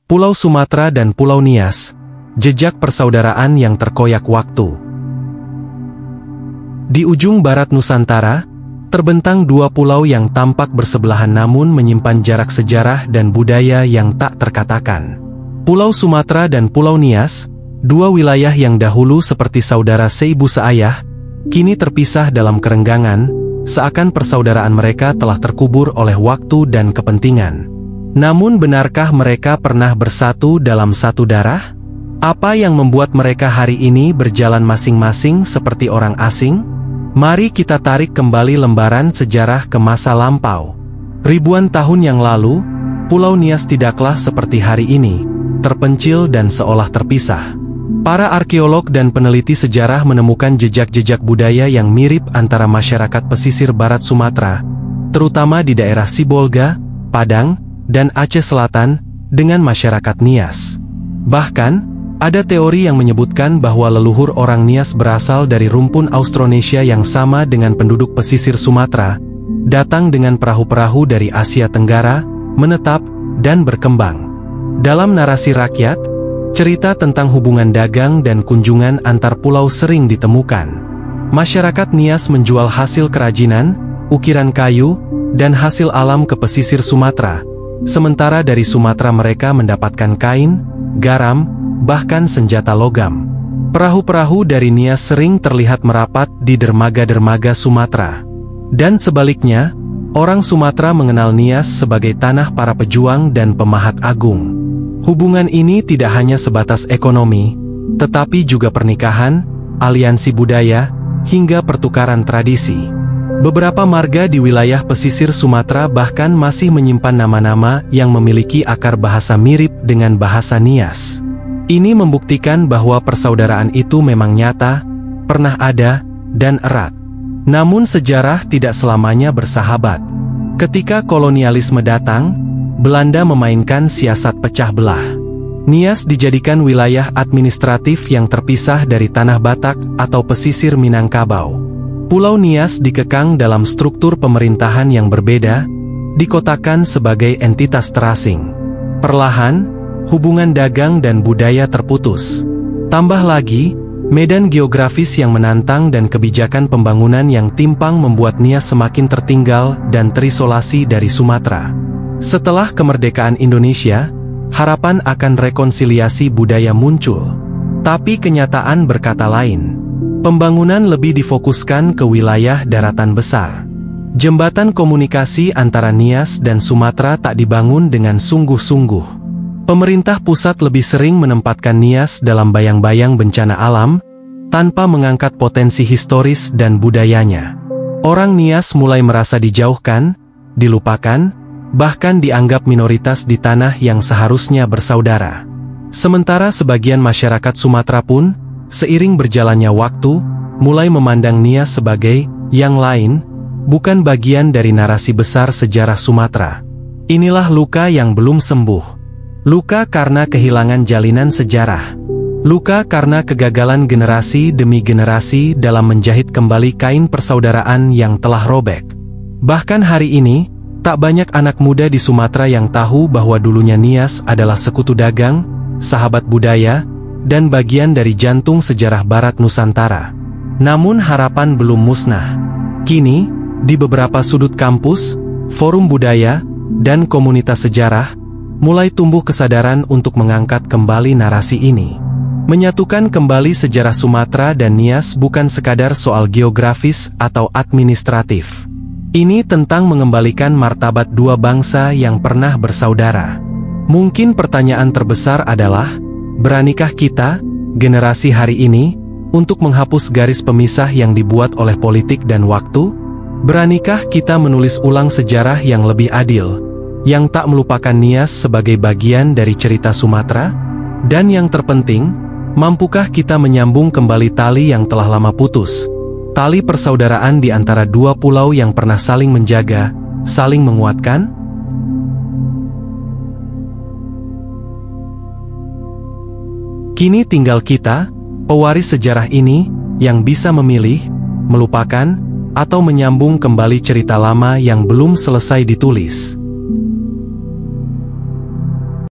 Pulau Sumatera dan Pulau Nias, jejak persaudaraan yang terkoyak waktu. Di ujung barat Nusantara, terbentang dua pulau yang tampak bersebelahan namun menyimpan jarak sejarah dan budaya yang tak terkatakan. Pulau Sumatera dan Pulau Nias, dua wilayah yang dahulu seperti saudara seibu seayah, kini terpisah dalam kerenggangan, seakan persaudaraan mereka telah terkubur oleh waktu dan kepentingan. Namun benarkah mereka pernah bersatu dalam satu darah? Apa yang membuat mereka hari ini berjalan masing-masing seperti orang asing? Mari kita tarik kembali lembaran sejarah ke masa lampau. Ribuan tahun yang lalu, Pulau Nias tidaklah seperti hari ini, terpencil dan seolah terpisah. Para arkeolog dan peneliti sejarah menemukan jejak-jejak budaya yang mirip antara masyarakat pesisir barat Sumatera, terutama di daerah Sibolga, Padang, dan Aceh Selatan, dengan masyarakat Nias. Bahkan, ada teori yang menyebutkan bahwa leluhur orang Nias berasal dari rumpun Austronesia yang sama dengan penduduk pesisir Sumatera, datang dengan perahu-perahu dari Asia Tenggara, menetap, dan berkembang. Dalam narasi rakyat, cerita tentang hubungan dagang dan kunjungan antar pulau sering ditemukan. Masyarakat Nias menjual hasil kerajinan, ukiran kayu, dan hasil alam ke pesisir Sumatera, sementara dari Sumatera mereka mendapatkan kain, garam, bahkan senjata logam. Perahu-perahu dari Nias sering terlihat merapat di dermaga-dermaga Sumatera. Dan sebaliknya, orang Sumatera mengenal Nias sebagai tanah para pejuang dan pemahat agung. Hubungan ini tidak hanya sebatas ekonomi, tetapi juga pernikahan, aliansi budaya, hingga pertukaran tradisi. Beberapa marga di wilayah pesisir Sumatera bahkan masih menyimpan nama-nama yang memiliki akar bahasa mirip dengan bahasa Nias. Ini membuktikan bahwa persaudaraan itu memang nyata, pernah ada, dan erat. Namun sejarah tidak selamanya bersahabat. Ketika kolonialisme datang, Belanda memainkan siasat pecah belah. Nias dijadikan wilayah administratif yang terpisah dari tanah Batak atau pesisir Minangkabau. Pulau Nias dikekang dalam struktur pemerintahan yang berbeda, dikotakan sebagai entitas terasing. Perlahan, hubungan dagang dan budaya terputus. Tambah lagi, medan geografis yang menantang dan kebijakan pembangunan yang timpang membuat Nias semakin tertinggal dan terisolasi dari Sumatera. Setelah kemerdekaan Indonesia, harapan akan rekonsiliasi budaya muncul. Tapi kenyataan berkata lain. Pembangunan lebih difokuskan ke wilayah daratan besar. Jembatan komunikasi antara Nias dan Sumatera tak dibangun dengan sungguh-sungguh. Pemerintah pusat lebih sering menempatkan Nias dalam bayang-bayang bencana alam, tanpa mengangkat potensi historis dan budayanya. Orang Nias mulai merasa dijauhkan, dilupakan, bahkan dianggap minoritas di tanah yang seharusnya bersaudara. Sementara sebagian masyarakat Sumatera pun, seiring berjalannya waktu, mulai memandang Nias sebagai yang lain, bukan bagian dari narasi besar sejarah Sumatera. Inilah luka yang belum sembuh. Luka karena kehilangan jalinan sejarah. Luka karena kegagalan generasi demi generasi dalam menjahit kembali kain persaudaraan yang telah robek. Bahkan hari ini, tak banyak anak muda di Sumatera yang tahu bahwa dulunya Nias adalah sekutu dagang, sahabat budaya, dan bagian dari jantung sejarah barat Nusantara. Namun harapan belum musnah. Kini, di beberapa sudut kampus, forum budaya, dan komunitas sejarah, mulai tumbuh kesadaran untuk mengangkat kembali narasi ini. Menyatukan kembali sejarah Sumatera dan Nias bukan sekadar soal geografis atau administratif. Ini tentang mengembalikan martabat dua bangsa yang pernah bersaudara. Mungkin pertanyaan terbesar adalah, beranikah kita, generasi hari ini, untuk menghapus garis pemisah yang dibuat oleh politik dan waktu? Beranikah kita menulis ulang sejarah yang lebih adil, yang tak melupakan Nias sebagai bagian dari cerita Sumatera? Dan yang terpenting, mampukah kita menyambung kembali tali yang telah lama putus? Tali persaudaraan di antara dua pulau yang pernah saling menjaga, saling menguatkan? Kini tinggal kita, pewaris sejarah ini, yang bisa memilih, melupakan, atau menyambung kembali cerita lama yang belum selesai ditulis.